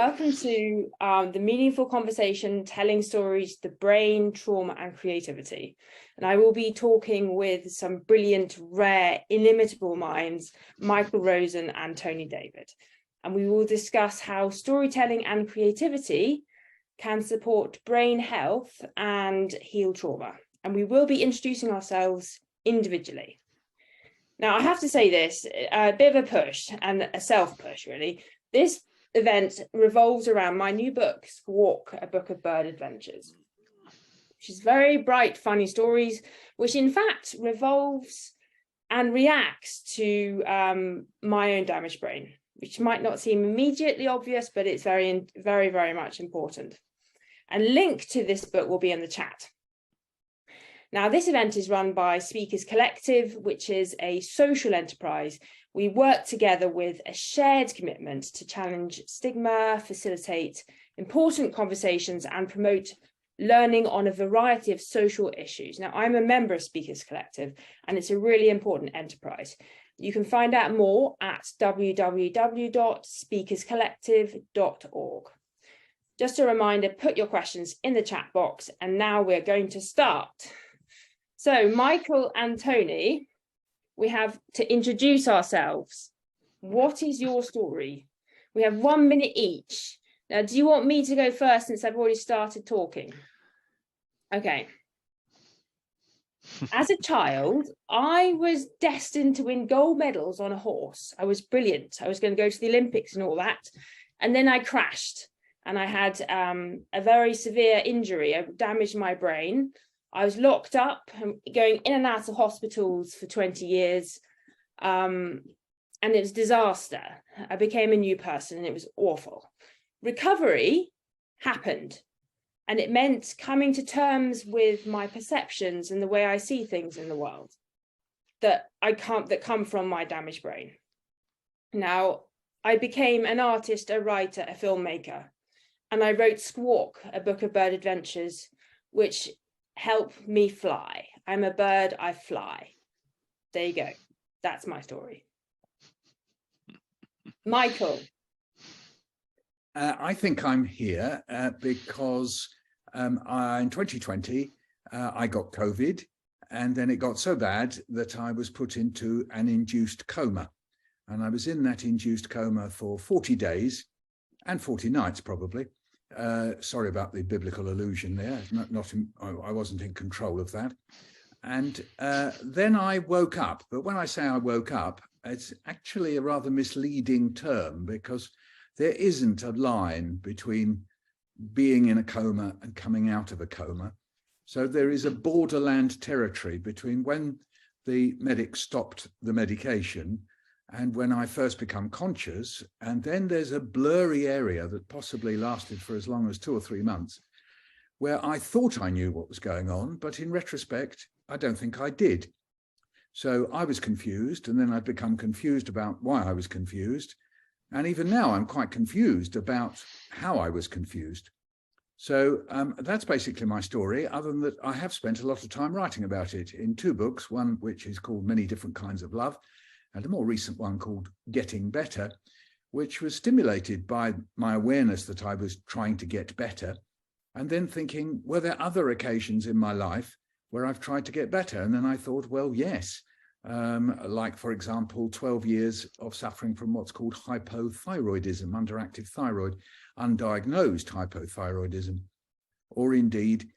welcome to the Meaningful Conversation, Telling Stories, the Brain, Trauma and Creativity. And I will be talking with some brilliant, rare, inimitable minds, Michael Rosen and Tony David. And we will discuss how storytelling and creativity can support brain health and heal trauma. And we will be introducing ourselves individually. Now, I have to say this, a bit of a push and a self-push, really. This event revolves around my new book, Squawk, a book of bird adventures, which is very bright, funny stories, which in fact revolves and reacts to my own damaged brain, which might not seem immediately obvious, but it's very, very, very much important. And link to this book will be in the chat. Now, this event is run by Speakers Collective, which is a social enterprise. We work together with a shared commitment to challenge stigma, facilitate important conversations, and promote learning on a variety of social issues. Now, I'm a member of Speakers Collective, and it's a really important enterprise. You can find out more at www.speakerscollective.org. Just a reminder, put your questions in the chat box, and now we're going to start. So, Michael and Tony, we have to introduce ourselves. What is your story? We have 1 minute each. Now, do you want me to go first since I've already started talking? Okay. As a child, I was destined to win gold medals on a horse. I was brilliant. I was going to go to the Olympics and all that. And then I crashed and I had a very severe injury. I damaged my brain. I was locked up and going in and out of hospitals for 20 years. And it was a disaster. I became a new person and it was awful. Recovery happened. And it meant coming to terms with my perceptions and the way I see things in the world that come from my damaged brain. Now, I became an artist, a writer, a filmmaker. And I wrote Squawk, a book of bird adventures, which help me fly. I'm a bird, I fly. There you go. That's my story. Michael. I think I'm here because in 2020, I got COVID, and then it got so bad that I was put into an induced coma. And I was in that induced coma for 40 days and 40 nights, probably. Sorry about the biblical allusion there. I wasn't in control of that. And then I woke up. But when I say I woke up, it's actually a rather misleading term because there isn't a line between being in a coma and coming out of a coma. So there is a borderland territory between when the medic stopped the medication and when I first become conscious, and then there's a blurry area that possibly lasted for as long as 2 or 3 months, where I thought I knew what was going on, but in retrospect, I don't think I did. So I was confused, and then I'd become confused about why I was confused. And even now, I'm quite confused about how I was confused. So that's basically my story, other than that I have spent a lot of time writing about it in 2 books, one which is called Many Different Kinds of Love, and a more recent one called Getting Better, which was stimulated by my awareness that I was trying to get better, and then thinking, were there other occasions in my life where I've tried to get better? And then I thought, well, yes, like, for example, 12 years of suffering from what's called hypothyroidism, underactive thyroid, undiagnosed hypothyroidism, or indeed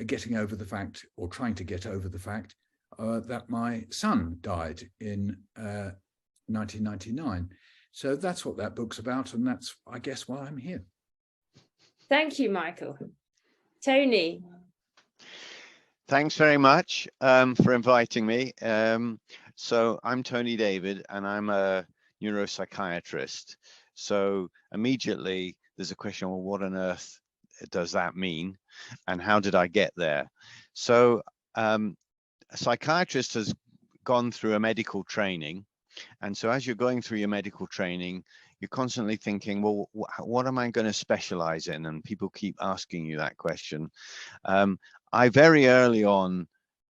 getting over the fact, or trying to get over the fact, that my son died in 1999. So that's what that book's about, and that's, I guess, why I'm here. Thank you, Michael. Tony. Thanks very much for inviting me. So I'm Tony David, and I'm a neuropsychiatrist. So immediately there's a question, well, what on earth does that mean? And how did I get there? So a psychiatrist has gone through a medical training. And so as you're going through your medical training, you're constantly thinking, well, what am I going to specialize in? And people keep asking you that question. I very early on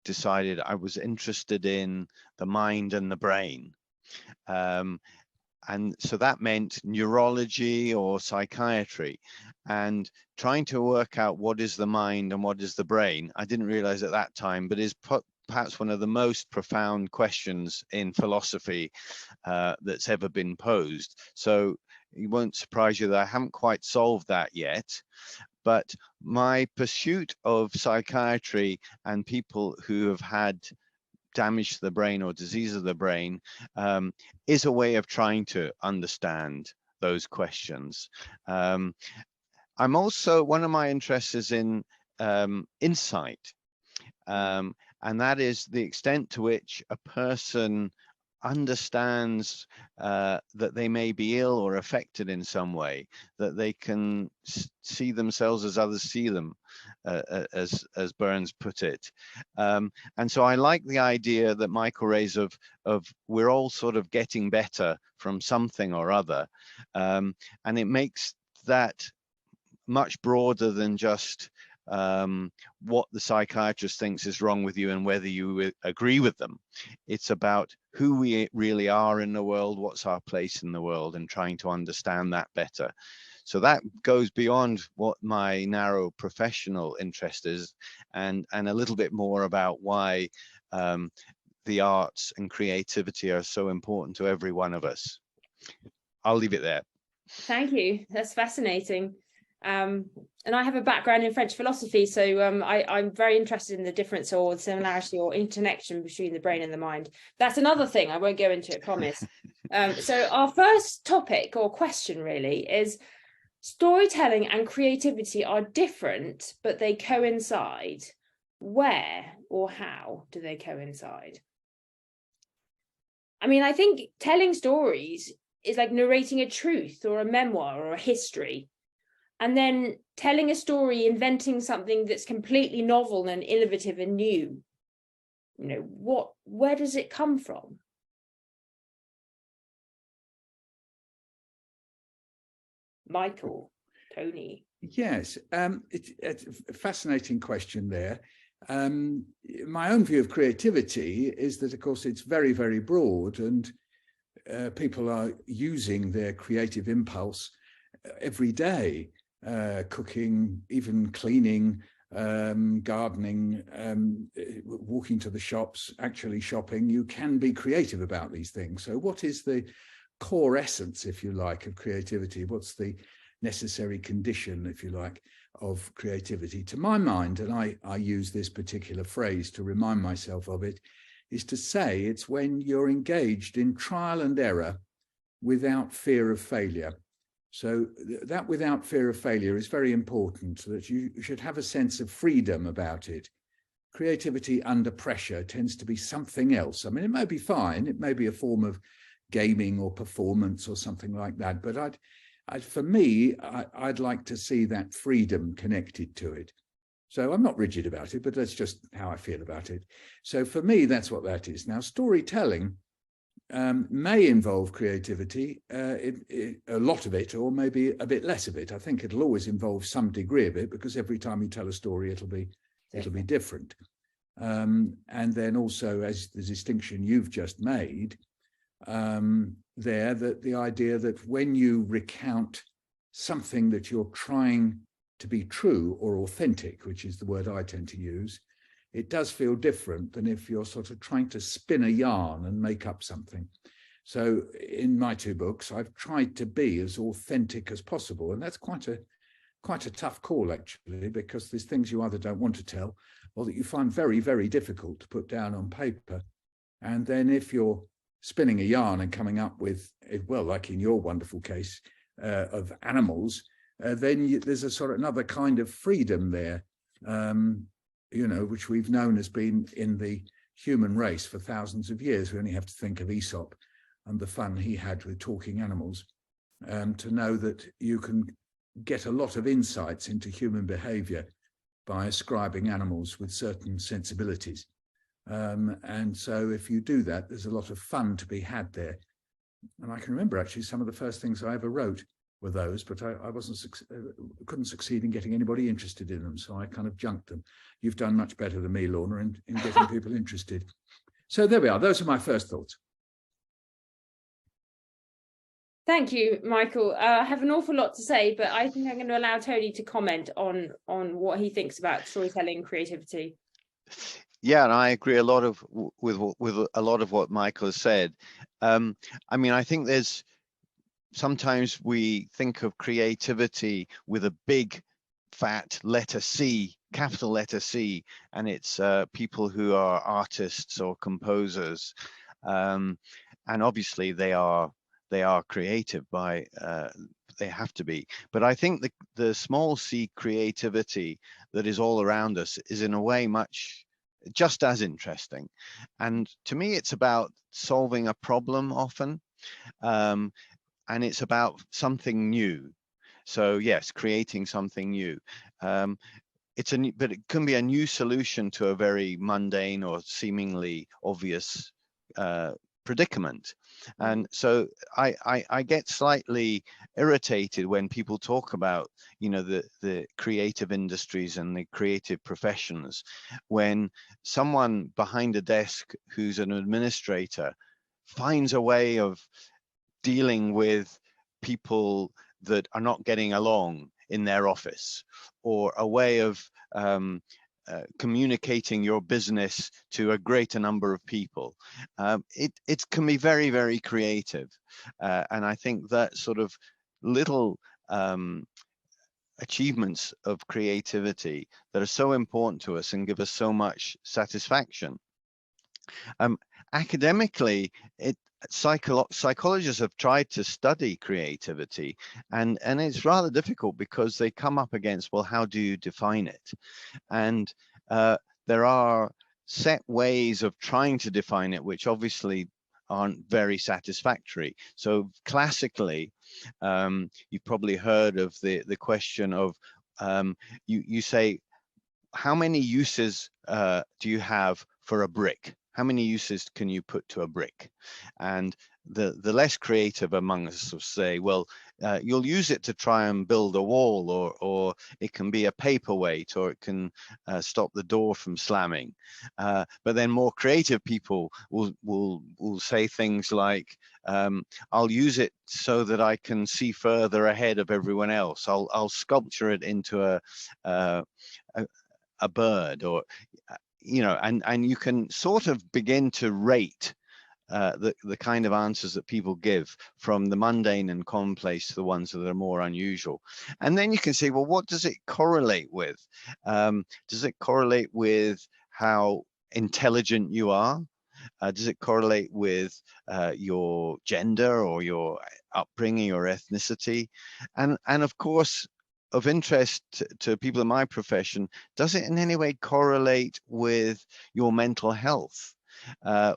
decided I was interested in the mind and the brain. and so that meant neurology or psychiatry, and trying to work out what is the mind and what is the brain. I didn't realize at that time, but is perhaps one of the most profound questions in philosophy that's ever been posed. So it won't surprise you that I haven't quite solved that yet. But my pursuit of psychiatry and people who have had damage to the brain or disease of the brain is a way of trying to understand those questions. I'm also, one of my interests is in insight. And that is the extent to which a person understands that they may be ill or affected in some way, that they can see themselves as others see them, as Burns put it. And so I like the idea that Michael raised of we're all sort of getting better from something or other. And it makes that much broader than just what the psychiatrist thinks is wrong with you and whether you agree with them. It's about who we really are in the world, what's our place in the world, and trying to understand that better. So that goes beyond what my narrow professional interest is, and a little bit more about why the arts and creativity are so important to every one of us. I'll leave it there. Thank you. That's fascinating. And I have a background in French philosophy, so I'm very interested in the difference or the similarity or interconnection between the brain and the mind. That's another thing I won't go into, I promise. So our first topic or question really is storytelling and creativity are different, but they coincide. Where or how do they coincide? I mean, I think telling stories is like narrating a truth or a memoir or a history. And then telling a story, inventing something that's completely novel and innovative and new. You know, where does it come from? Michael, Tony. Yes, it's a fascinating question there. My own view of creativity is that, of course, it's very, very broad, and people are using their creative impulse every day. Cooking, even cleaning, gardening, walking to the shops, actually shopping. You can be creative about these things. So what is the core essence, if you like, of creativity? What's the necessary condition, if you like, of creativity? To my mind, and I use this particular phrase to remind myself of it, is to say it's when you're engaged in trial and error without fear of failure. So that without fear of failure is very important, so that you should have a sense of freedom about it. Creativity under pressure tends to be something else. I mean, it may be fine. It may be a form of gaming or performance or something like that. But for me, I'd like to see that freedom connected to it. So I'm not rigid about it, but that's just how I feel about it. So for me, that's what that is. Now, storytelling may involve creativity, a lot of it, or maybe a bit less of it. I think it'll always involve some degree of it, because every time you tell a story, it'll be different. And then also, as the distinction you've just made there, that the idea that when you recount something that you're trying to be true or authentic, which is the word I tend to use, it does feel different than if you're sort of trying to spin a yarn and make up something. So in my two books, I've tried to be as authentic as possible. And that's quite a tough call, actually, because there's things you either don't want to tell or that you find very, very difficult to put down on paper. And then if you're spinning a yarn and coming up with, well, like in your wonderful case of animals, then there's a sort of another kind of freedom there, you know, which we've known has been in the human race for thousands of years. We only have to think of Aesop and the fun he had with talking animals, to know that you can get a lot of insights into human behavior by ascribing animals with certain sensibilities. And so if you do that, there's a lot of fun to be had there. And I can remember actually some of the first things I ever wrote were those, but I couldn't succeed in getting anybody interested in them, so I kind of junked them. You've done much better than me, Lorna, in getting people interested. So there we are. Those are my first thoughts. Thank you, Michael. I have an awful lot to say, but I think I'm going to allow Tony to comment on what he thinks about storytelling creativity. Yeah, and I agree a lot of with a lot of what Michael has said. I mean, I think there's sometimes we think of creativity with a big fat letter C, capital letter C, and it's people who are artists or composers, and obviously they are creative by they have to be. But I think the small c creativity that is all around us is in a way much just as interesting. And to me, it's about solving a problem often, and it's about something new. So yes, creating something new. But it can be a new solution to a very mundane or seemingly obvious predicament. And so I get slightly irritated when people talk about, you know, the creative industries and the creative professions, when someone behind a desk who's an administrator finds a way of dealing with people that are not getting along in their office, or a way of communicating your business to a greater number of people. It can be very, very creative. And I think that sort of little achievements of creativity that are so important to us and give us so much satisfaction. Academically, psychologists have tried to study creativity, and it's rather difficult because they come up against, well, how do you define it? And there are set ways of trying to define it, which obviously aren't very satisfactory. So classically, you've probably heard of the question of, you say, how many uses do you have for a brick? How many uses can you put to a brick? And the less creative among us will say, well, you'll use it to try and build a wall, or it can be a paperweight, or it can stop the door from slamming. But then more creative people will say things like, I'll use it so that I can see further ahead of everyone else. I'll sculpture it into a bird, or you know, and you can sort of begin to rate the kind of answers that people give, from the mundane and commonplace to the ones that are more unusual. And then you can say, well, what does it correlate with? Does it correlate with how intelligent you are? Does it correlate with your gender or your upbringing or ethnicity? And of course, of interest to people in my profession, does it in any way correlate with your mental health,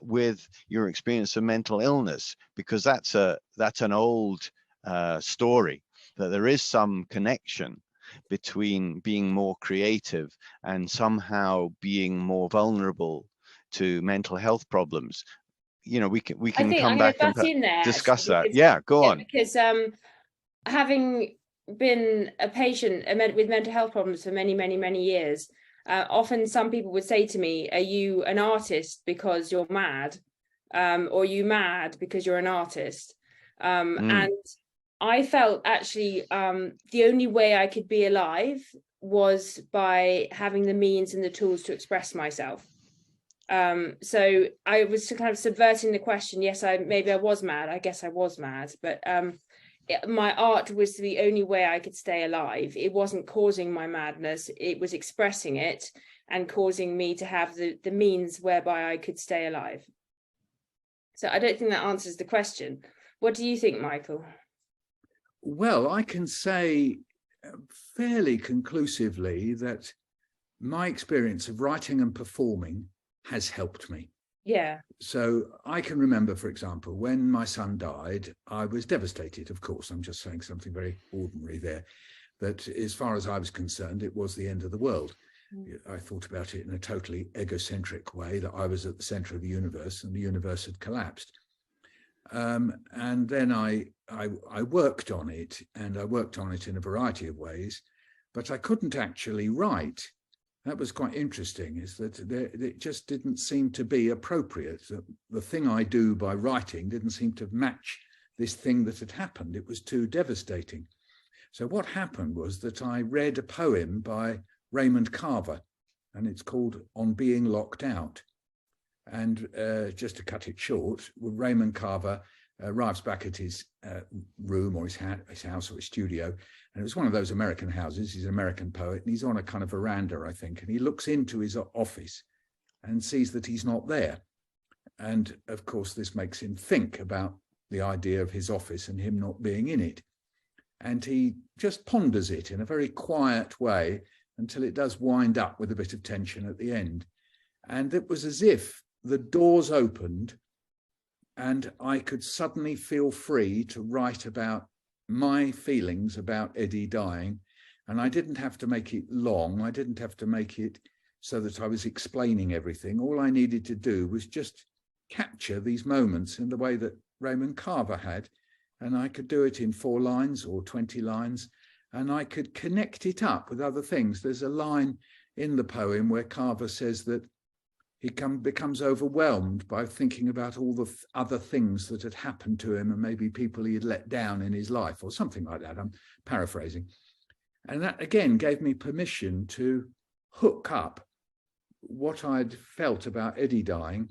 with your experience of mental illness? Because that's an old story, that there is some connection between being more creative and somehow being more vulnerable to mental health problems. You know, we I can think come I'm going back to and butt in there, discuss actually, that. because, Yeah, go on. Because having been a patient with mental health problems for many, many, many years, often some people would say to me, are you an artist because you're mad? Or are you mad because you're an artist? And I felt actually the only way I could be alive was by having the means and the tools to express myself. So I was kind of subverting the question. Yes, maybe I was mad. I guess I was mad, but my art was the only way I could stay alive. It wasn't causing my madness. It was expressing it and causing me to have the means whereby I could stay alive. So I don't think that answers the question. What do you think, Michael? Well, I can say fairly conclusively that my experience of writing and performing has helped me. Yeah. So I can remember, for example, when my son died, I was devastated. Of course, I'm just saying something very ordinary there, that as far as I was concerned, it was the end of the world. I thought about it in a totally egocentric way, that I was at the center of the universe and the universe had collapsed. And then I worked on it, and I worked on it in a variety of ways, but I couldn't actually write. That was quite interesting, is that it just didn't seem to be appropriate. The thing I do by writing didn't seem to match this thing that had happened. It was too devastating. So what happened was that I read a poem by Raymond Carver, and it's called On Being Locked Out. And just to cut it short, Raymond Carver arrives back at his room or his house or his studio, and it was one of those American houses. He's an American poet, and he's on a kind of veranda, I think, and he looks into his office and sees that he's not there. And of course, this makes him think about the idea of his office and him not being in it. And he just ponders it in a very quiet way until it does wind up with a bit of tension at the end. And it was as if the doors opened and I could suddenly feel free to write about my feelings about Eddie dying. And I didn't have to make it long. I didn't have to make it so that I was explaining everything. All I needed to do was just capture these moments in the way that Raymond Carver had. And I could do it in 4 lines or 20 lines, and I could connect it up with other things. There's a line in the poem where Carver says that he becomes overwhelmed by thinking about all the other things that had happened to him and maybe people he had let down in his life or something like that. I'm paraphrasing. And that, again, gave me permission to hook up what I'd felt about Eddie dying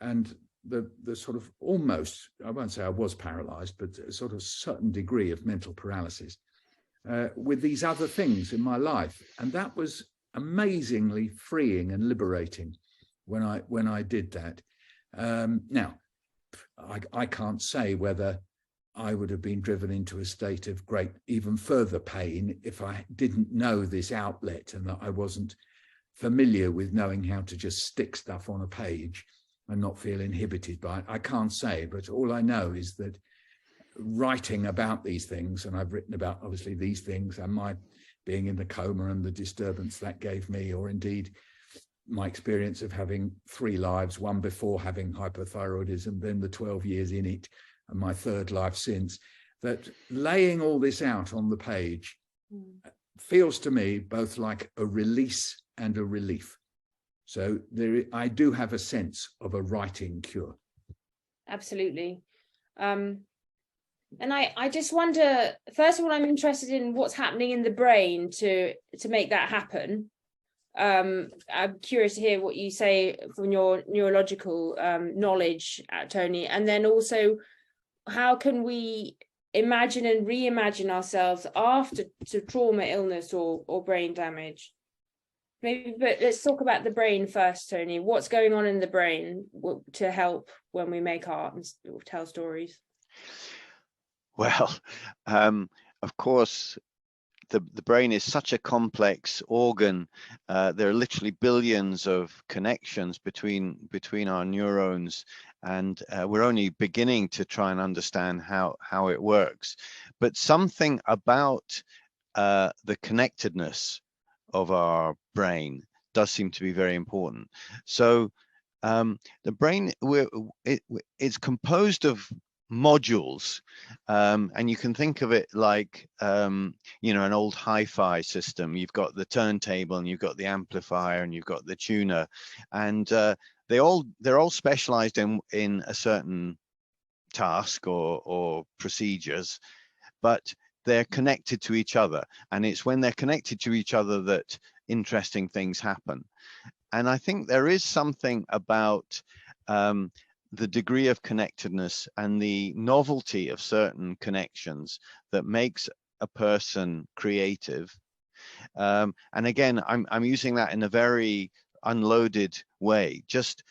and the sort of almost, I won't say I was paralyzed, but a sort of certain degree of mental paralysis with these other things in my life. And that was amazingly freeing and liberating when I did that. Now, I can't say whether I would have been driven into a state of great, even further pain if I didn't know this outlet and that I wasn't familiar with knowing how to just stick stuff on a page and not feel inhibited by it. I can't say, but all I know is that writing about these things, and I've written about obviously these things and my being in the coma and the disturbance that gave me, or indeed my experience of having 3 lives, one before having hypothyroidism, then the 12 years in it, and my 3rd life since, that laying all this out on the page feels to me both like a release and a relief. So I do have a sense of a writing cure. Absolutely. And I just wonder, first of all, I'm interested in what's happening in the brain to make that happen. I'm curious to hear what you say from your neurological knowledge, Tony, and then also how can we imagine and reimagine ourselves after trauma, illness, or brain damage? Maybe, but let's talk about the brain first, Tony. What's going on in the brain to help when we make art and tell stories? Well, of course, the brain is such a complex organ. There are literally billions of connections between our neurons, and we're only beginning to try and understand how it works. But something about the connectedness of our brain does seem to be very important. So the brain, it's composed of modules, and you can think of it like you know, an old hi-fi system. You've got the turntable and you've got the amplifier and you've got the tuner, and they're all specialized in a certain task or procedures, but they're connected to each other, and it's when they're connected to each other that interesting things happen. And I think there is something about the degree of connectedness and the novelty of certain connections that makes a person creative. And again, I'm using that in a very unloaded way. Just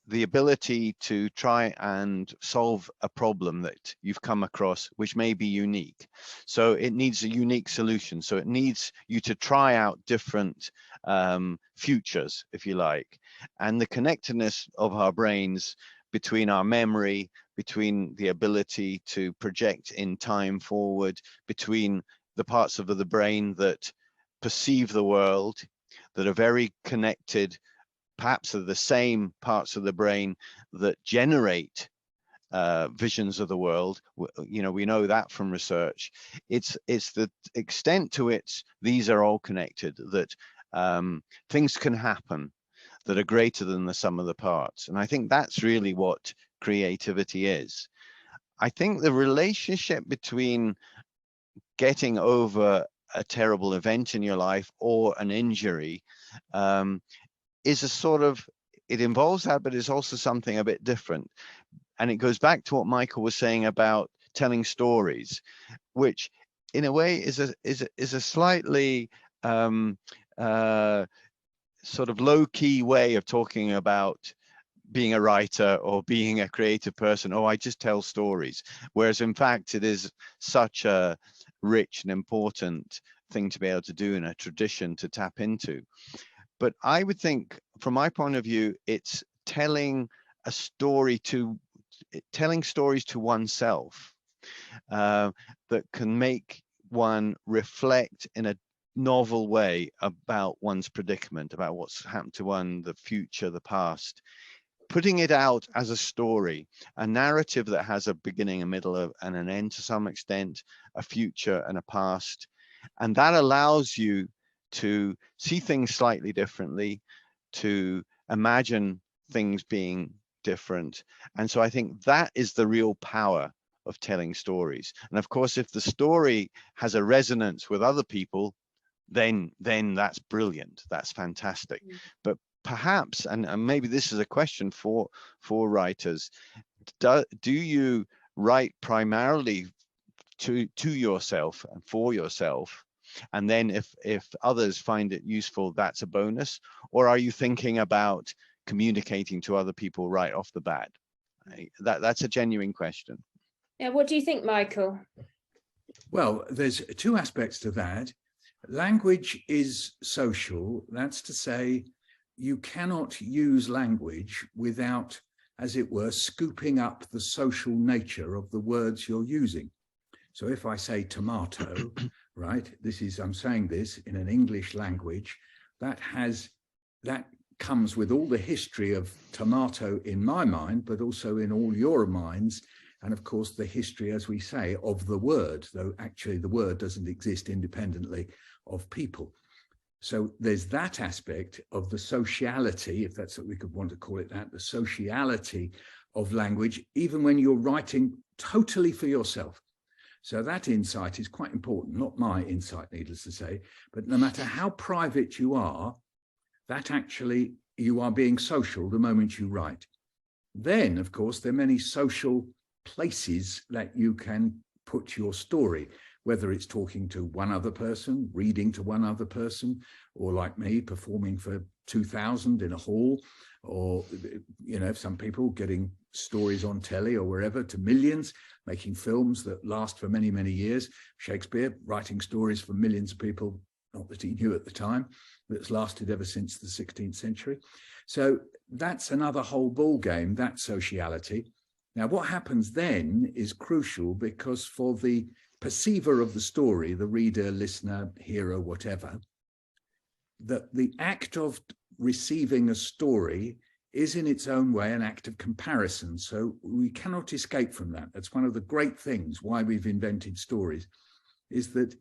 the ability to try and solve a problem that you've come across, which may be unique. So it needs a unique solution. So it needs you to try out different futures, if you like. And the connectedness of our brains between our memory, between the ability to project in time forward, between the parts of the brain that perceive the world, that are very connected, perhaps are the same parts of the brain that generate visions of the world. You know, we know that from research. It's the extent to which these are all connected that things can happen that are greater than the sum of the parts. And I think that's really what creativity is. I think the relationship between getting over a terrible event in your life or an injury is a sort of, it involves that, but it's also something a bit different. And it goes back to what Michael was saying about telling stories, which in a way is a slightly sort of low-key way of talking about being a writer or being a creative person. Oh, I just tell stories. Whereas in fact, it is such a rich and important thing to be able to do, in a tradition to tap into. But I would think, from my point of view, it's telling a story to, telling stories to oneself that can make one reflect in a novel way about one's predicament, about what's happened to one, the future, the past. Putting it out as a story, a narrative that has a beginning, a middle, and an end to some extent, a future and a past. And that allows you to see things slightly differently, to imagine things being different. And so I think that is the real power of telling stories. And of course, if the story has a resonance with other people, then that's brilliant. That's fantastic. But perhaps, and maybe this is a question for writers, do you write primarily to yourself and for yourself, and then if others find it useful, that's a bonus? Or are you thinking about communicating to other people right off the bat? That's a genuine question. Yeah, what do you think, Michael? Well, there's two aspects to that. Language is social. That's to say, you cannot use language without, as it were, scooping up the social nature of the words you're using. So if I say tomato, right, I'm saying this in an English language, that comes with all the history of tomato in my mind, but also in all your minds. And of course, the history, as we say, of the word, though actually the word doesn't exist independently of people. So there's that aspect of the sociality, if that's what we could want to call it, that the sociality of language, even when you're writing totally for yourself. So that insight is quite important, not my insight, needless to say, but no matter how private you are, that actually you are being social the moment you write. Then, of course, there are many social places that you can put your story, whether it's talking to one other person, reading to one other person, or like me, performing for 2,000 in a hall, or, you know, some people getting stories on telly or wherever to millions, making films that last for many, many years. Shakespeare writing stories for millions of people, not that he knew at the time, that's lasted ever since the 16th century. So that's another whole ball game, that sociality. Now, what happens then is crucial, because for the perceiver of the story, the reader, listener, hero, whatever, that the act of receiving a story is in its own way an act of comparison. So we cannot escape from that. That's one of the great things why we've invented stories, is that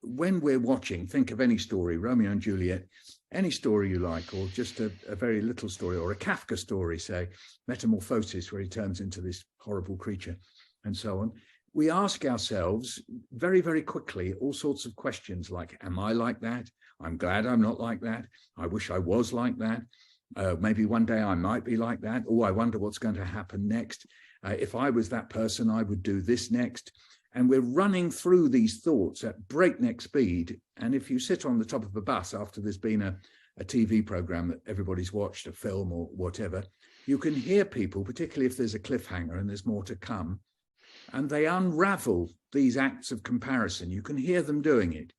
when we're watching, think of any story, Romeo and Juliet, any story you like, or just a very little story, or a Kafka story, say, Metamorphosis, where he turns into this horrible creature, and so on. We ask ourselves very, very quickly all sorts of questions like, am I like that? I'm glad I'm not like that. I wish I was like that. Maybe one day I might be like that. Oh, I wonder what's going to happen next. If I was that person, I would do this next. And we're running through these thoughts at breakneck speed. And if you sit on the top of a bus after there's been a TV program that everybody's watched, a film or whatever, you can hear people, particularly if there's a cliffhanger and there's more to come, and they unravel these acts of comparison. You can hear them doing it.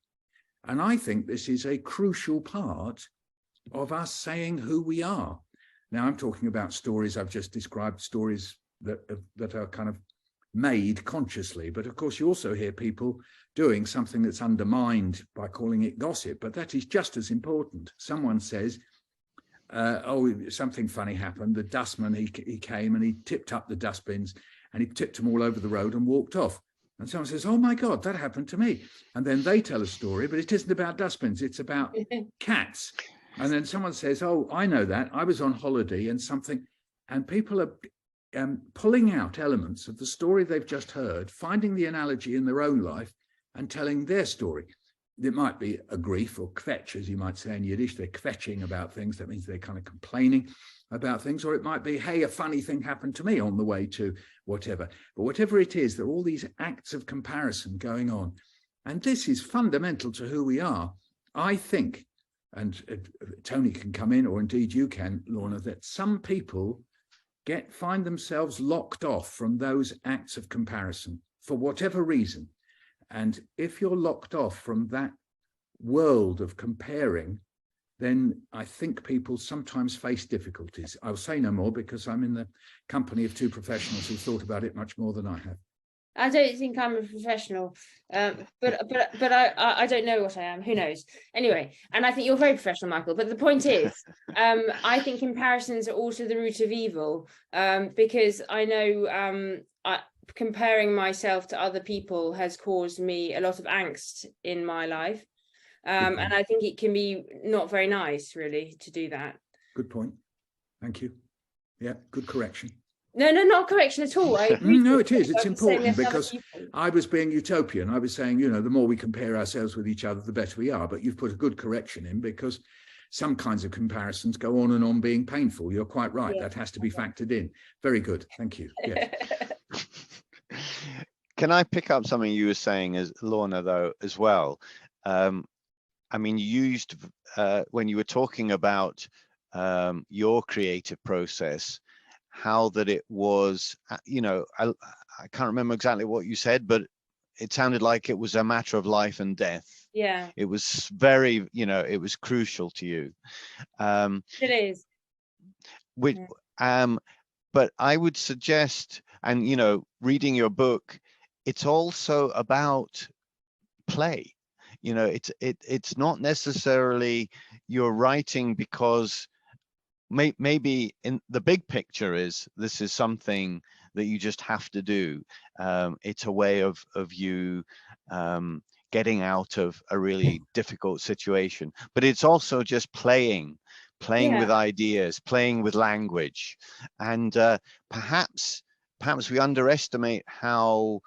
And I think this is a crucial part of us saying who we are. Now, I'm talking about stories I've just described, stories that are kind of made consciously. But of course, you also hear people doing something that's undermined by calling it gossip, but that is just as important. Someone says, oh, something funny happened. The dustman, he came and he tipped up the dustbins and he tipped them all over the road and walked off. And someone says, oh my God, that happened to me. And then they tell a story, but it isn't about dustbins, it's about cats. And then someone says, oh, I know that. I was on holiday and something, and people are pulling out elements of the story they've just heard, finding the analogy in their own life and telling their story. It might be a grief or kvetch, as you might say in Yiddish. They're kvetching about things. That means they're kind of complaining about things. Or it might be, hey, a funny thing happened to me on the way to whatever. But whatever it is, there are all these acts of comparison going on. And this is fundamental to who we are. I think, and Tony can come in, or indeed you can, Lorna, that some people find themselves locked off from those acts of comparison for whatever reason. And if you're locked off from that world of comparing, then I think people sometimes face difficulties. I'll say no more because I'm in the company of two professionals who thought about it much more than I have. I don't think I'm a professional, but I don't know what I am. Who knows? Anyway, and I think you're very professional, Michael. But the point is, I think comparisons are also the root of evil, because I know comparing myself to other people has caused me a lot of angst in my life, and I think it can be not very nice, really, to do that. Good point. Thank you. Yeah, good correction. No, not correction at all. No, it is. It's important because I was being utopian. I was saying, you know, the more we compare ourselves with each other, the better we are. But you've put a good correction in because some kinds of comparisons go on and on being painful. You're quite right. Yeah. That has to be factored in. Very good. Thank you. Yes. Can I pick up something you were saying, as Lorna, though, as well? I mean, you used, when you were talking about your creative process, how that it was, you know, I can't remember exactly what you said, but it sounded like it was a matter of life and death. Yeah. It was very, you know, it was crucial to you. It is. Which, but I would suggest, and, you know, reading your book, it's also about play. You know, it's not necessarily you're writing because maybe in the big picture is this is something that you just have to do. It's a way of you getting out of a really difficult situation, but it's also just playing with ideas, playing with language, and perhaps we underestimate how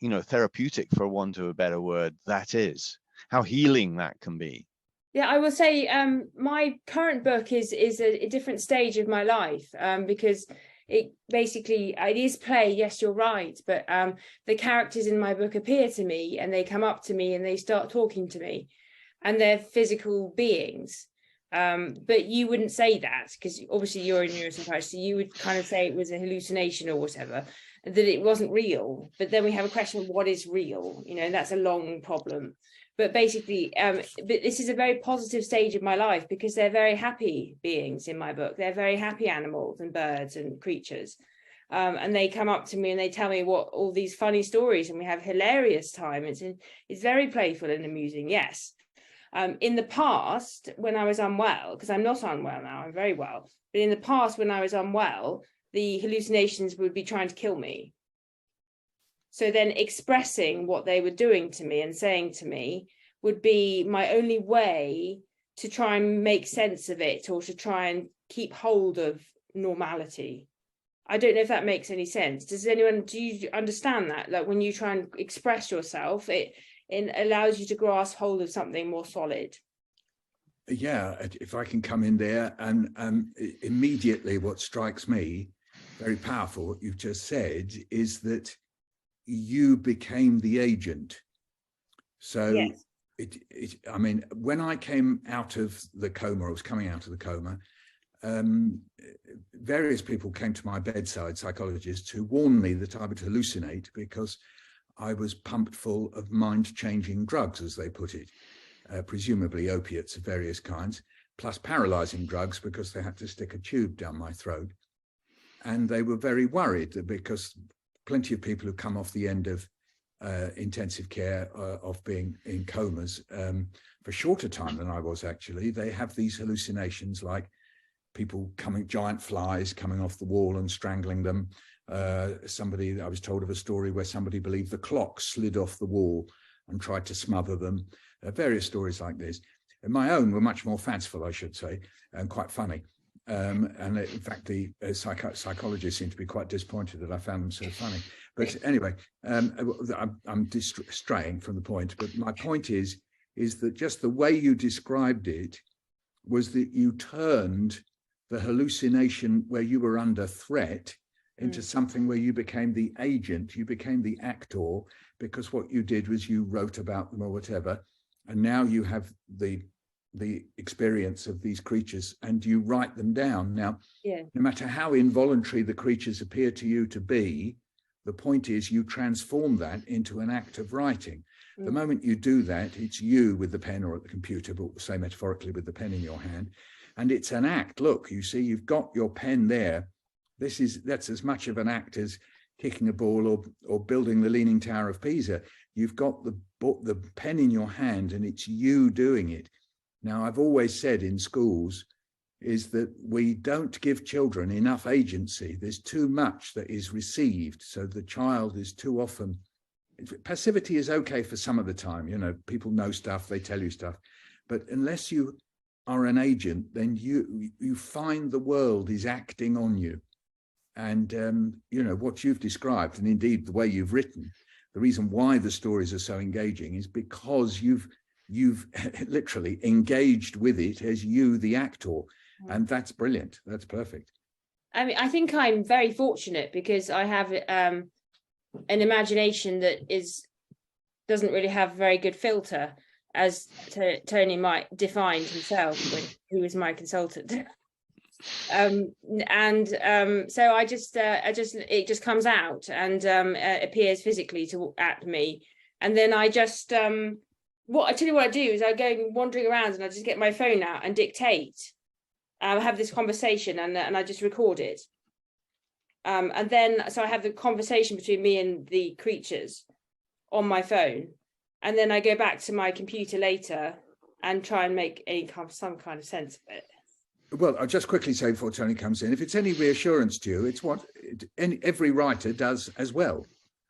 you know, therapeutic, for want of a better word, that is, how healing that can be. Yeah, I will say my current book is a different stage of my life, because it is play. Yes, you're right. But the characters in my book appear to me and they come up to me and they start talking to me, and they're physical beings. But you wouldn't say that because obviously you're a neuropsychiatrist, so you would kind of say it was a hallucination or whatever, that it wasn't real. But then we have a question of what is real, you know, and that's a long problem. But basically, but this is a very positive stage of my life because they're very happy beings in my book. They're very happy animals and birds and creatures. And they come up to me and they tell me what all these funny stories, and we have hilarious time. It's very playful and amusing, yes. In the past, when I was unwell, because I'm not unwell now, I'm very well. But in the past, when I was unwell, the hallucinations would be trying to kill me. So then expressing what they were doing to me and saying to me would be my only way to try and make sense of it, or to try and keep hold of normality. I don't know if that makes any sense. Do you understand that? Like when you try and express yourself, it allows you to grasp hold of something more solid. Yeah, if I can come in there, and immediately what strikes me, very powerful, what you've just said, is that you became the agent. So yes. I mean, when I came out of the coma, I was coming out of the coma, various people came to my bedside, psychologists, who warned me that I would hallucinate because I was pumped full of mind-changing drugs, as they put it, presumably opiates of various kinds, plus paralyzing drugs because they had to stick a tube down my throat. And they were very worried that because plenty of people who come off the end of intensive care, of being in comas for shorter time than I was actually, they have these hallucinations like people giant flies coming off the wall and strangling them. I was told of a story where somebody believed the clock slid off the wall and tried to smother them. Various stories like this. And my own were much more fanciful, I should say, and quite funny. And in fact, the psychologists seem to be quite disappointed that I found them so funny. But anyway, I'm straying from the point. But my point is that just the way you described it was that you turned the hallucination where you were under threat into something where you became the agent, you became the actor, because what you did was you wrote about them or whatever, and now you have the experience of these creatures and you write them down. Now, no matter how involuntary the creatures appear to you to be, the point is you transform that into an act of writing. The moment you do that, it's you with the pen or at the computer, but say metaphorically with the pen in your hand, and it's an act. Look, you see, you've got your pen there. That's as much of an act as kicking a ball or building the Leaning Tower of Pisa. You've got the pen in your hand and it's you doing it. Now, I've always said in schools is that we don't give children enough agency. There's too much that is received. So the child is too often, passivity is okay for some of the time. You know, people know stuff, they tell you stuff. But unless you are an agent, then you find the world is acting on you. And, you know, what you've described, and indeed the way you've written, the reason why the stories are so engaging is because you've literally engaged with it as you, the actor. And that's brilliant. That's perfect. I mean, I think I'm very fortunate because I have an imagination that doesn't really have a very good filter, as Tony might defined himself when he was my consultant. So I just it just comes out and appears physically at me, and then I just what I do is I go wandering around and I just get my phone out and dictate. Have this conversation and I just record it, and then so I have the conversation between me and the creatures on my phone, and then I go back to my computer later and try and make some kind of sense of it. Well, I'll just quickly say before Tony comes in, if it's any reassurance to you, it's what every writer does as well.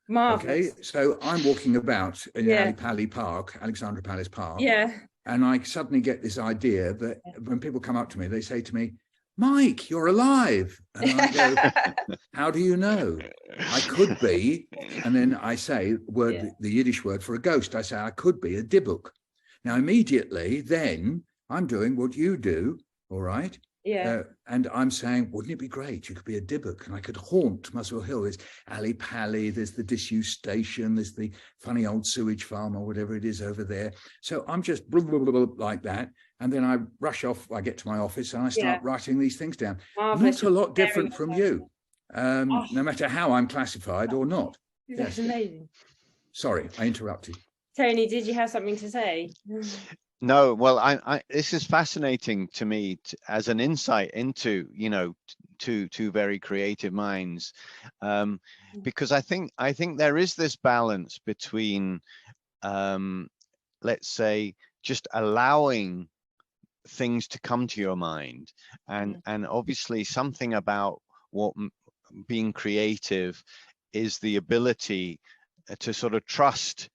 Marvelous. Okay, so I'm walking about in Alexandra Palace Park. Yeah. And I suddenly get this idea that when people come up to me, they say to me, Mike, you're alive. And I go, how do you know? I could be. And then I say the Yiddish word for a ghost. I say, I could be a dibbuk. Now, immediately then I'm doing what you do. All right. Yeah. And I'm saying, wouldn't it be great? You could be a dibbuk and I could haunt Muswell Hill. There's Ali Pali, there's the disused station, there's the funny old sewage farm or whatever it is over there. So I'm just blah, blah, blah, blah, like that. And then I rush off, I get to my office and I start writing these things down. Marvelous. Not a lot different from you, no matter how I'm classified or not. That's amazing. Sorry, I interrupted. Tony, did you have something to say? No, well, this is fascinating to me as an insight into, you know, two very creative minds, because I think there is this balance between, let's say, just allowing things to come to your mind, and obviously something about what being creative is the ability to sort of trust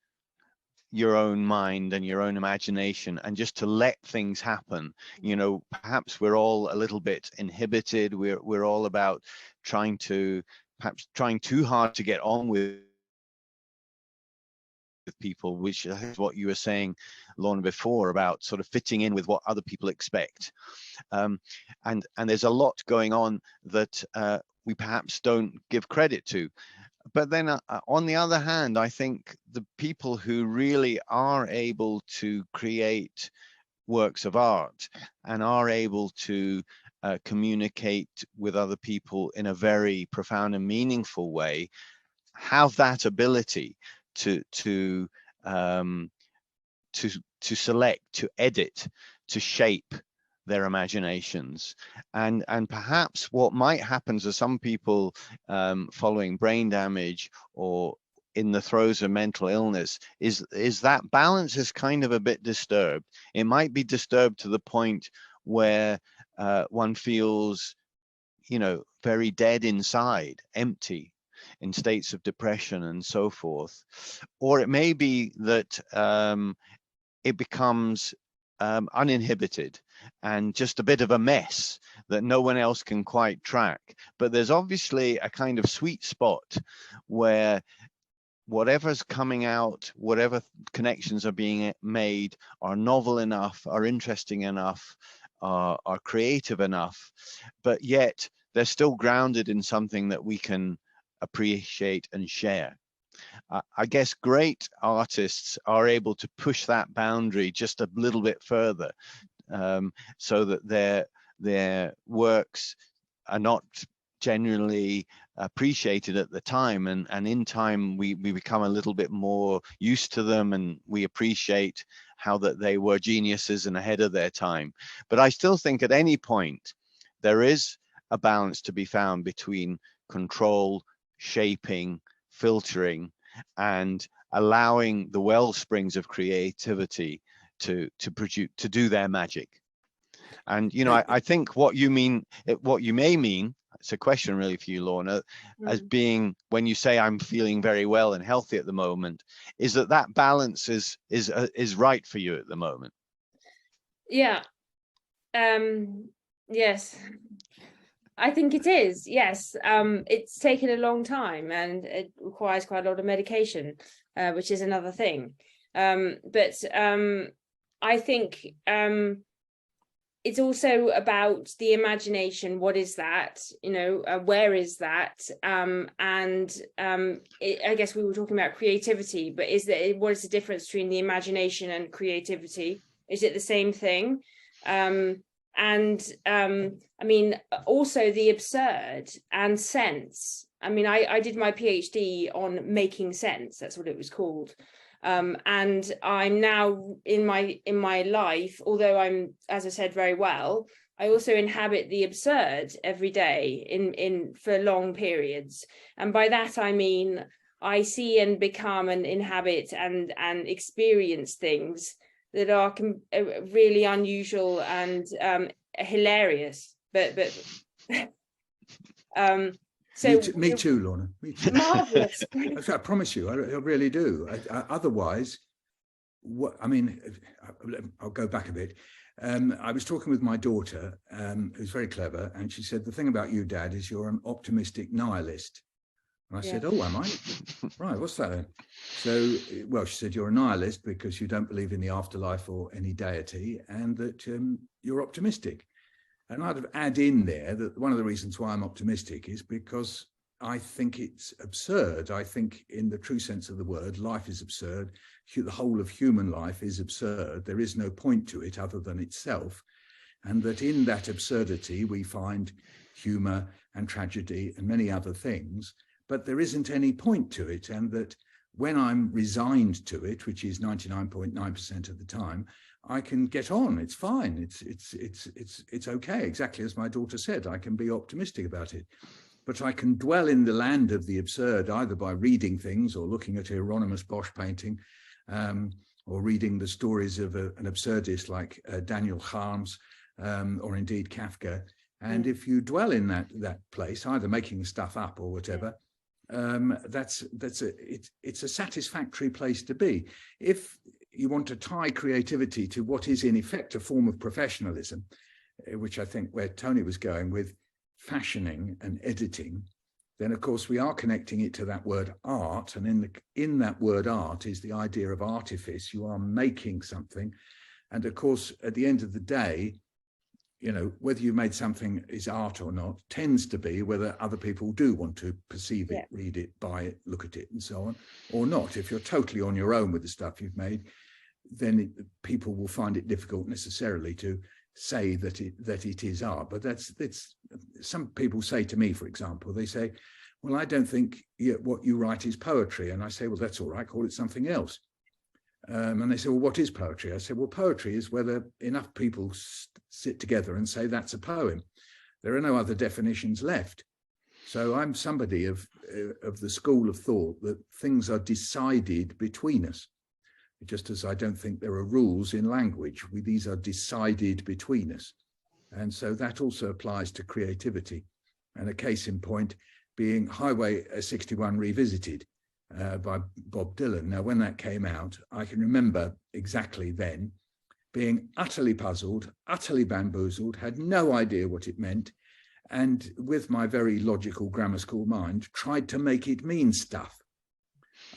your own mind and your own imagination and just to let things happen. You know, perhaps we're all a little bit inhibited. We're all about trying too hard to get on with people, which is what you were saying, Lorna, before about sort of fitting in with what other people expect. And there's a lot going on that we perhaps don't give credit to. But then on the other hand, I think the people who really are able to create works of art and are able to communicate with other people in a very profound and meaningful way have that ability to select, to edit, to shape their imaginations, and perhaps what might happen to some people following brain damage or in the throes of mental illness is that balance is kind of a bit disturbed. It might be disturbed to the point where one feels, you know, very dead inside, empty, in states of depression and so forth. Or it may be that it becomes uninhibited and just a bit of a mess that no one else can quite track. But there's obviously a kind of sweet spot where whatever's coming out, whatever connections are being made, are novel enough, are interesting enough, are creative enough, but yet they're still grounded in something that we can appreciate and share. I guess great artists are able to push that boundary just a little bit further, so that their works are not generally appreciated at the time, and in time we become a little bit more used to them, and we appreciate how that they were geniuses and ahead of their time. But I still think at any point there is a balance to be found between control, shaping, filtering, and allowing the well springs of creativity to do their magic. And I think what you may mean, it's a question really for you, Lorna, as being, when you say I'm feeling very well and healthy at the moment, is that balance is right for you at the moment? Yeah. Yes, I think it is. Yes. It's taken a long time, and it requires quite a lot of medication, which is another thing. But I think it's also about the imagination. What is that? Where is that? I guess we were talking about creativity, but what is the difference between the imagination and creativity? Is it the same thing? I mean, also the absurd and sense. I mean, I did my PhD on making sense. That's what it was called. And I'm now in my life, although I'm, as I said, very well, I also inhabit the absurd every day for long periods. And by that, I mean, I see and become and inhabit and experience things that are really unusual and hilarious. But so me too, Lorna. Me too. Marvelous. I promise you, I really do. Otherwise, I mean, I'll go back a bit. I was talking with my daughter, who's very clever, and she said, the thing about you, Dad, is you're an optimistic nihilist. And I said, oh, am I? Right, what's that then? So, well, she said, you're a nihilist because you don't believe in the afterlife or any deity, and that you're optimistic. And I'd add in there that one of the reasons why I'm optimistic is because I think it's absurd. I think in the true sense of the word, life is absurd. The whole of human life is absurd. There is no point to it other than itself. And that in that absurdity, we find humor and tragedy and many other things, but there isn't any point to it. And that when I'm resigned to it, which is 99.9% of the time, I can get on. It's fine. It's okay. Exactly as my daughter said, I can be optimistic about it. But I can dwell in the land of the absurd either by reading things or looking at Hieronymus Bosch painting, or reading the stories of an absurdist like Daniel Harms, or indeed Kafka. And if you dwell in that place, either making stuff up or whatever, it's a satisfactory place to be. If you want to tie creativity to what is in effect a form of professionalism, which I think where Tony was going with fashioning and editing, then of course we are connecting it to that word art. And in that word art is the idea of artifice. You are making something. And of course, at the end of the day, whether you made something is art or not tends to be whether other people do want to perceive it, read it, buy it, look at it, and so on, or not. If you're totally on your own with the stuff you've made, then people will find it difficult necessarily to say that it is art. But that's some people say to me, for example, they say, well, I don't think what you write is poetry. And I say, well, that's all right, call it something else. And they say, well, what is poetry? I say, well, poetry is whether enough people sit together and say that's a poem. There are no other definitions left. So I'm somebody of the school of thought that things are decided between us, just as I don't think there are rules in language. These are decided between us. And so that also applies to creativity. And a case in point being Highway 61 Revisited, by Bob Dylan. Now, when that came out, I can remember exactly then being utterly puzzled, utterly bamboozled, had no idea what it meant, and with my very logical grammar school mind, tried to make it mean stuff.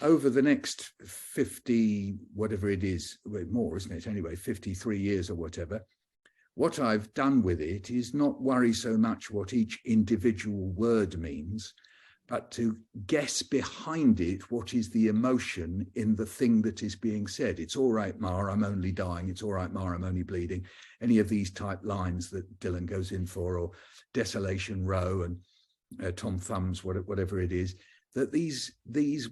Over the next 50, whatever it is, more, isn't it? Anyway, 53 years or whatever, what I've done with it is not worry so much what each individual word means, but to guess behind it what is the emotion in the thing that is being said. It's all right, Ma, I'm only dying. It's all right, Ma, I'm only bleeding. Any of these type lines that Dylan goes in for, or Desolation Row and Tom Thumbs, whatever it is, that these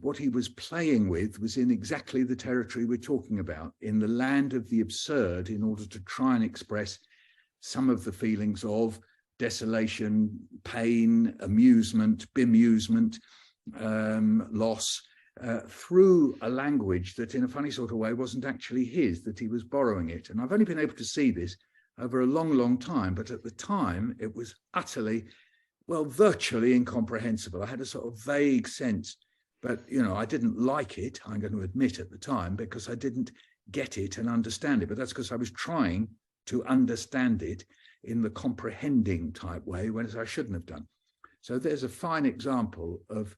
what he was playing with was in exactly the territory we're talking about, in the land of the absurd, in order to try and express some of the feelings of desolation, pain, amusement, bemusement, loss, through a language that in a funny sort of way wasn't actually his, that he was borrowing it. And I've only been able to see this over a long, long time, but at the time it was utterly, well, virtually incomprehensible. I had a sort of vague sense, but, you know, I didn't like it, I'm going to admit at the time, because I didn't get it and understand it. But that's because I was trying to understand it in the comprehending type way, whereas I shouldn't have done. So there's a fine example of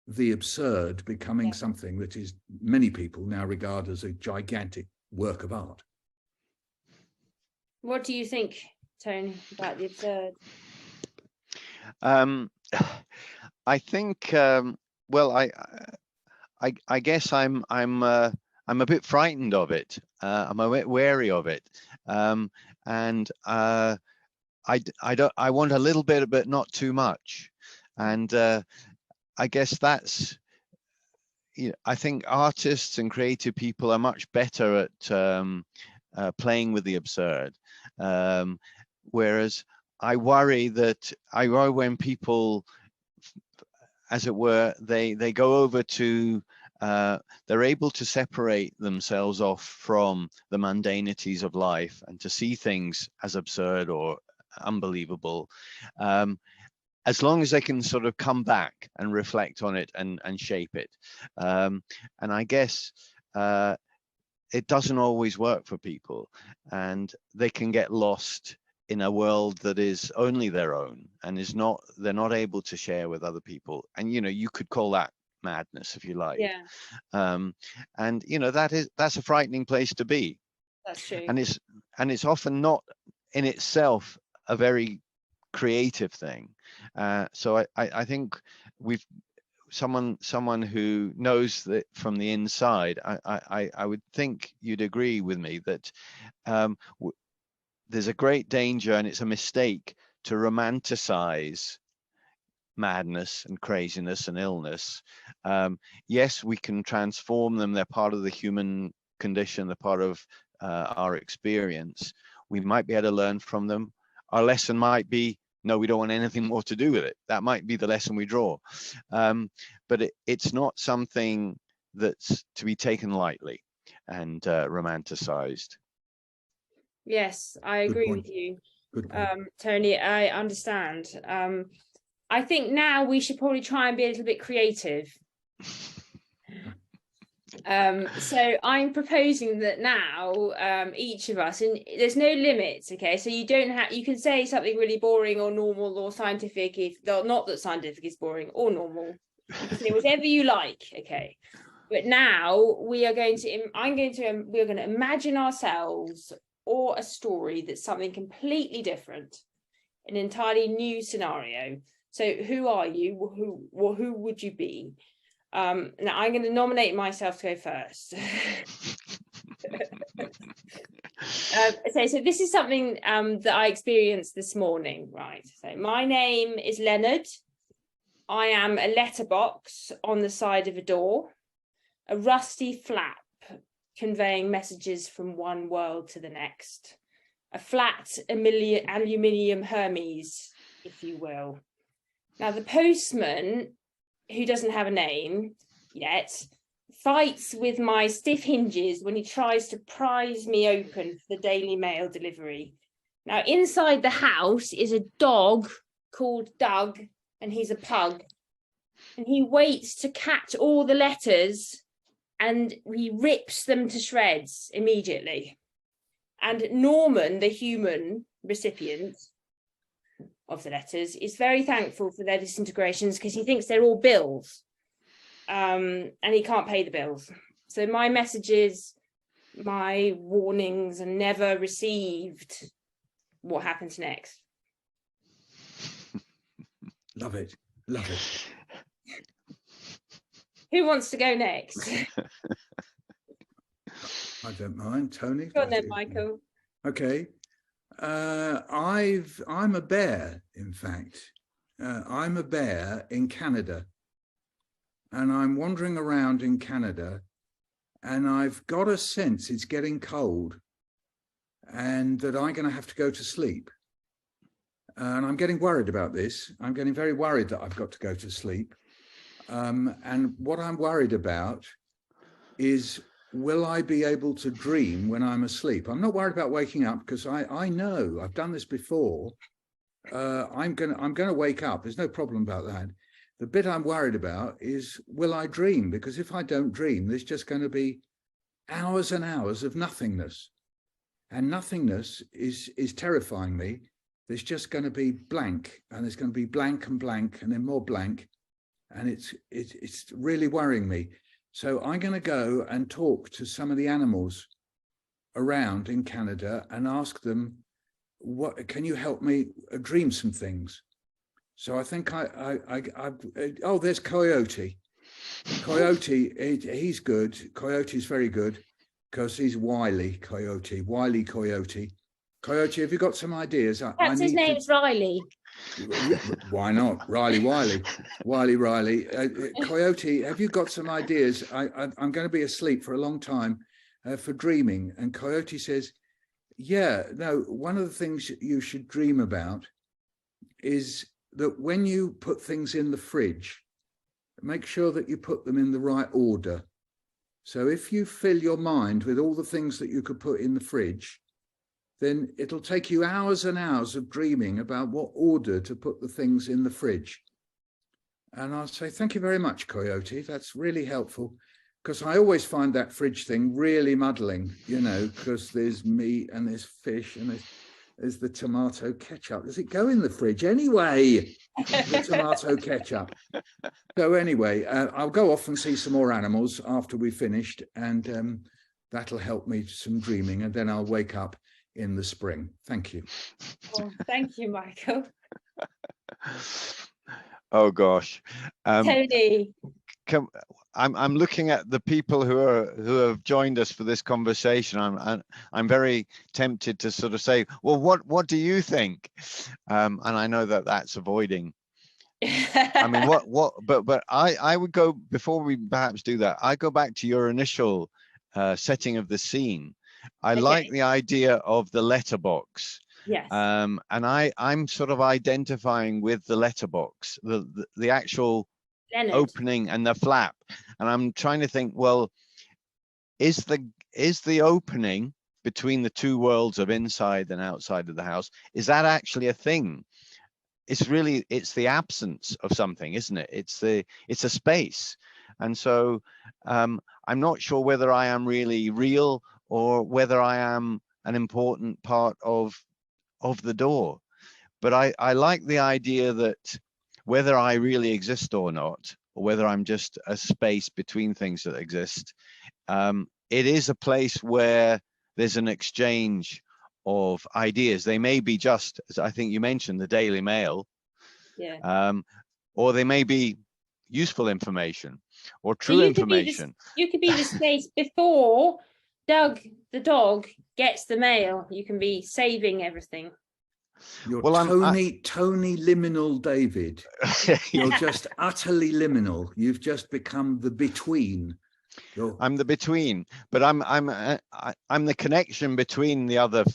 the absurd becoming something that is many people now regard as a gigantic work of art. What do you think, Tony, about the absurd? I think, well, I guess I'm a bit frightened of it. I'm a bit wary of it, and I want a little bit, but not too much. And I guess that's, you know, I think artists and creative people are much better at playing with the absurd, whereas I worry when people, as it were, they go over to, they're able to separate themselves off from the mundanities of life and to see things as absurd or unbelievable, as long as they can sort of come back and reflect on it and shape it. And I guess it doesn't always work for people, and they can get lost in a world that is only their own and they're not able to share with other people. And, you know, you could call that madness if you like. Yeah. And, you know, that's a frightening place to be. That's true. And it's often not in itself a very creative thing. So I think someone who knows that from the inside, I would think you'd agree with me that there's a great danger, and it's a mistake, to romanticize madness and craziness and illness. Yes, we can transform them. They're part of the human condition. They're part of our experience. We might be able to learn from them. Our lesson might be, no, we don't want anything more to do with it. That might be the lesson we draw. But it's not something that's to be taken lightly and romanticized. Yes, I agree with you. Good point. Tony, I understand. I think now we should probably try and be a little bit creative. So I'm proposing that now each of us, and there's no limits, okay, so you can say something really boring or normal or scientific, not that scientific is boring or normal. You can say whatever you like, okay, but now we are going to imagine ourselves or a story that's something completely different, an entirely new scenario. So who are you? Who would you be? Now I'm going to nominate myself to go first. So this is something that I experienced this morning, right? So my name is Leonard. I am a letterbox on the side of a door, a rusty flap conveying messages from one world to the next, a flat aluminium Hermes, if you will. Now the postman, who doesn't have a name yet, fights with my stiff hinges when he tries to prise me open for the Daily Mail delivery. Now inside the house is a dog called Doug, and he's a pug, and he waits to catch all the letters and he rips them to shreds immediately. And Norman, the human recipient of the letters, is very thankful for their disintegrations because he thinks they're all bills, and he can't pay the bills. So my messages, my warnings are never received. What happens next? Love it. Love it. Who wants to go next? I don't mind. Tony? Go on then, Michael. Okay. I'm a bear, in fact. I'm a bear in Canada. And I'm wandering around in Canada, and I've got a sense it's getting cold and that I'm going to have to go to sleep. And I'm getting worried about this. I'm getting very worried that I've got to go to sleep. And what I'm worried about is, will I be able to dream when I'm asleep? I'm not worried about waking up because I know I've done this before. I'm gonna wake up. There's no problem about that. The bit I'm worried about is, will I dream? Because if I don't dream, there's just going to be hours and hours of nothingness. And nothingness is terrifying me. There's just going to be blank, and there's going to be blank and blank and then more blank. And it's really worrying me. So I'm going to go and talk to some of the animals around in Canada and ask them, what can you help me dream some things? So I think oh, there's Coyote. Coyote, he's good. Coyote's very good because he's wily. Wily Coyote. Coyote, have you got some ideas? That's his name's Riley. Why not? Riley. Coyote, have you got some ideas? I'm going to be asleep for a long time for dreaming. And Coyote says, yeah, no, one of the things you should dream about is that when you put things in the fridge, make sure that you put them in the right order. So if you fill your mind with all the things that you could put in the fridge, then it'll take you hours and hours of dreaming about what order to put the things in the fridge. And I'll say, thank you very much, Coyote. That's really helpful. Because I always find that fridge thing really muddling, you know, because there's meat and there's fish and there's the tomato ketchup. Does it go in the fridge anyway? The tomato ketchup. So anyway, I'll go off and see some more animals after we've finished, and that'll help me some dreaming, and then I'll wake up in the spring. Thank you. Well, thank you, Michael. Oh gosh. Tony. I'm looking at the people who have joined us for this conversation. I'm very tempted to sort of say, well, what do you think? And I know that that's avoiding. I mean, but I would go, before we perhaps do that, I go back to your initial setting of the scene. I like the idea of the letterbox. Yes. And I'm sort of identifying with the letterbox, the actual Leonard. Opening and the flap, and I'm trying to think, well, is the opening between the two worlds of inside and outside of the house, is that actually a thing? It's the absence of something, isn't it? It's a space. And so I'm not sure whether I am really real or whether I am an important part of the door. But I like the idea that whether I really exist or not, or whether I'm just a space between things that exist, it is a place where there's an exchange of ideas. They may be just, as I think you mentioned, the Daily Mail, or they may be useful information or true information. You could be the space before Doug, the dog, gets the mail. You can be saving everything. You're Tony liminal, David. You're just utterly liminal. You've just become the between. I'm the between, but I'm the connection between the other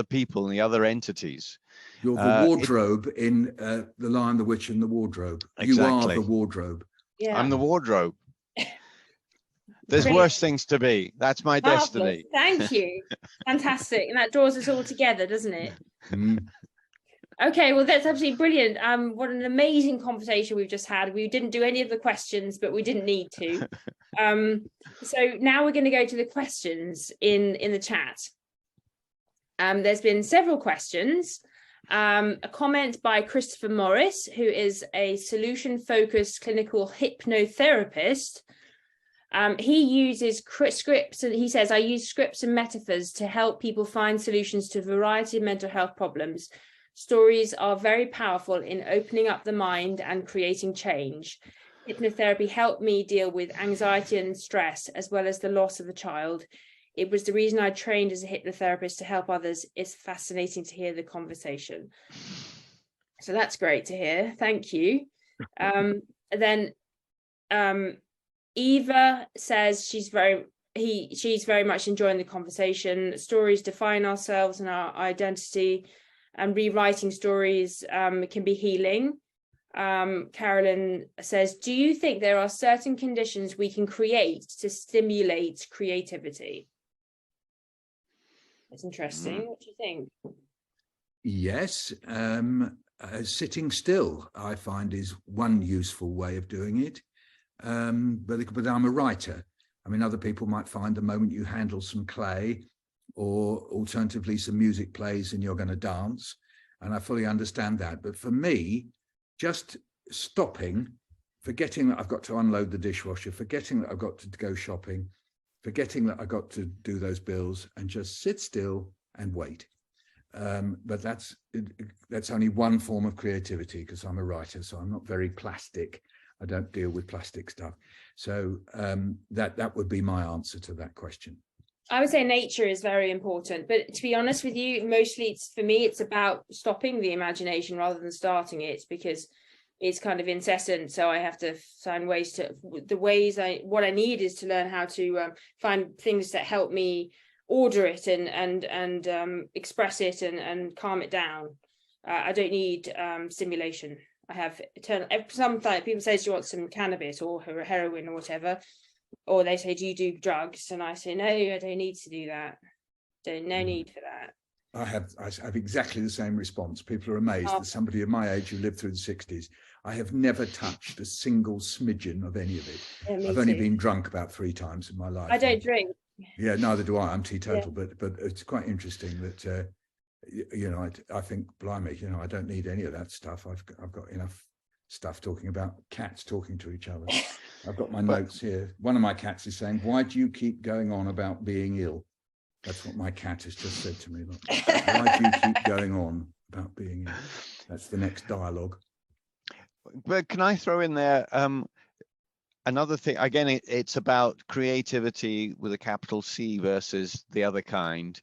people and the other entities. You're the wardrobe in The Lion, the Witch, and the Wardrobe. Exactly. You are the wardrobe. Yeah. I'm the wardrobe. There's worse things to be. That's my destiny. Thank you. Fantastic. And that draws us all together, doesn't it? Mm. Okay, well, that's absolutely brilliant. What an amazing conversation we've just had. We didn't do any of the questions, but we didn't need to. So now we're going to go to the questions in the chat. There's been several questions. A comment by Christopher Morris, who is a solution-focused clinical hypnotherapist. He uses scripts, and he says, I use scripts and metaphors to help people find solutions to a variety of mental health problems. Stories are very powerful in opening up the mind and creating change. Hypnotherapy helped me deal with anxiety and stress, as well as the loss of a child. It was the reason I trained as a hypnotherapist to help others. It's fascinating to hear the conversation. So that's great to hear. Thank you. Then Eva says she's very much enjoying the conversation. Stories define ourselves and our identity, and rewriting stories can be healing. Carolyn says, do you think there are certain conditions we can create to stimulate creativity? That's interesting. What do you think? Yes, sitting still, I find, is one useful way of doing it. But I'm a writer. I mean, other people might find the moment you handle some clay, or alternatively some music plays and you're going to dance, and I fully understand that. But for me, just stopping, forgetting that I've got to unload the dishwasher, forgetting that I've got to go shopping, forgetting that I've got to do those bills, and just sit still and wait. But that's only one form of creativity, because I'm a writer, so I'm not very plastic. I don't deal with plastic stuff. So that would be my answer to that question. I would say nature is very important, but to be honest with you, mostly for me, it's about stopping the imagination rather than starting it, because it's kind of incessant. So I have to find ways to, what I need is to learn how to find things that help me order it and express it and calm it down. I don't need stimulation. I have eternal. Sometimes people say, do you want some cannabis or heroin or whatever? Or they say, do you do drugs? And I say, no, I don't need to do that. No need for that. I have exactly the same response. People are amazed that somebody of my age who lived through the 60s, I have never touched a single smidgen of any of it. Yeah, I've only been drunk about 3 times in my life. I don't drink. Yeah, neither do I. I'm teetotal, yeah. But it's quite interesting that, I think, blimey, I don't need any of that stuff. I've got enough stuff talking about cats talking to each other. I've got my notes here. One of my cats is saying, why do you keep going on about being ill? That's what my cat has just said to me. Look, why do you keep going on about being ill? That's the next dialogue. But can I throw in there another thing? Again, it's about creativity with a capital C versus the other kind.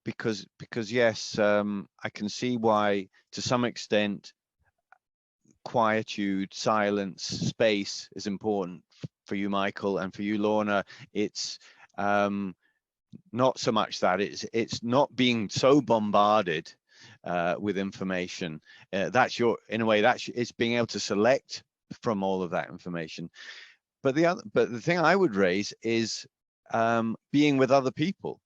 Because yes, I can see why, to some extent, quietude, silence, space is important for you, Michael, and for you, Lorna. It's not so much that it's not being so bombarded with information. That's in a way, it's being able to select from all of that information. But the thing I would raise is being with other people,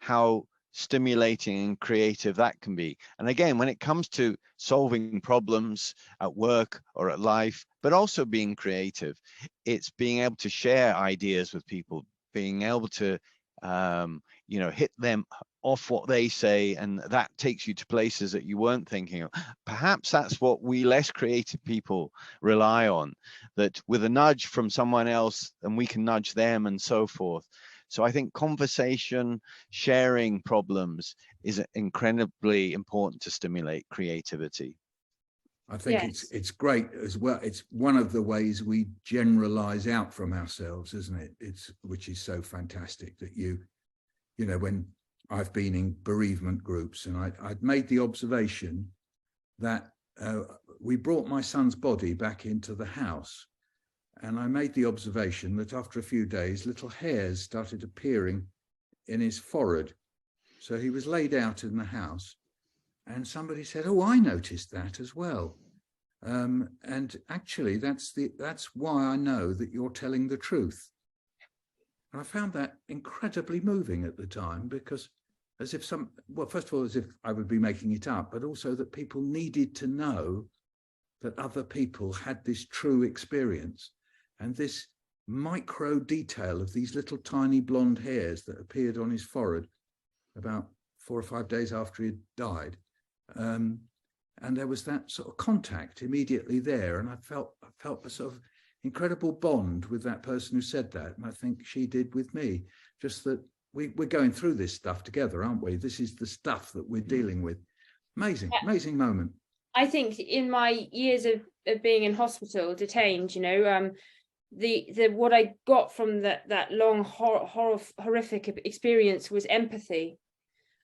how stimulating and creative that can be. And again, when it comes to solving problems at work or at life, but also being creative, it's being able to share ideas with people, being able to hit them off what they say, and that takes you to places that you weren't thinking of. Perhaps that's what we less creative people rely on, that with a nudge from someone else, and we can nudge them and so forth. So I think conversation, sharing problems is incredibly important to stimulate creativity. I think it's great as well. It's one of the ways we generalize out from ourselves, isn't it? Which is so fantastic that when I've been in bereavement groups, and I'd made the observation that we brought my son's body back into the house. And I made the observation that after a few days, little hairs started appearing in his forehead. So he was laid out in the house, and somebody said, oh, I noticed that as well. And actually, that's why I know that you're telling the truth. And I found that incredibly moving at the time, because first of all, as if I would be making it up, but also that people needed to know that other people had this true experience. And this micro detail of these little tiny blonde hairs that appeared on his forehead about 4 or 5 days after he'd died. And there was that sort of contact immediately there. And I felt a sort of incredible bond with that person who said that. And I think she did with me, just that we're going through this stuff together, aren't we? This is the stuff that we're dealing with. Amazing, amazing moment. I think in my years of being in hospital, detained, you know, the what I got from that long horrific experience was empathy.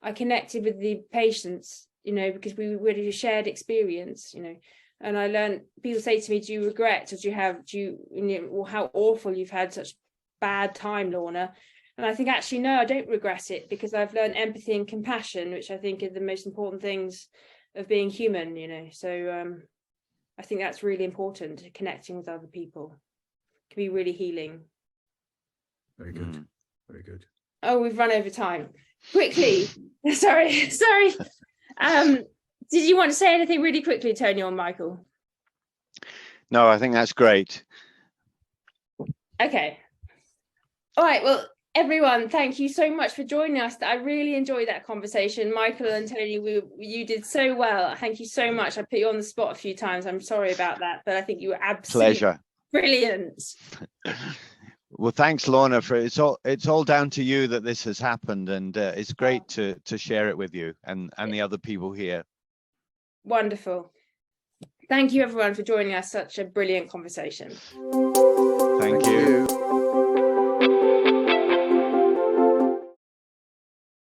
I connected with the patients, you know, because we had a shared experience, you know, and I learned, people say to me, do you regret, or you know, or how awful you've had such bad time, Lorna? And I think actually, no, I don't regret it, because I've learned empathy and compassion, which I think are the most important things of being human, you know. So I think that's really important, connecting with other people. It can be really healing. Very good. Very good. Oh, we've run over time. Quickly. sorry. Did you want to say anything really quickly, Tony or Michael? No, I think that's great. Okay. All right. Well, everyone, thank you so much for joining us. I really enjoyed that conversation. Michael and Tony, you did so well. Thank you so much. I put you on the spot a few times. I'm sorry about that, but I think you were absolutely pleasure. Brilliant. Well, thanks, Lorna. For it's all down to you that this has happened, and it's great to share it with you and the other people here. Wonderful. Thank you, everyone, for joining us. Such a brilliant conversation. Thank you.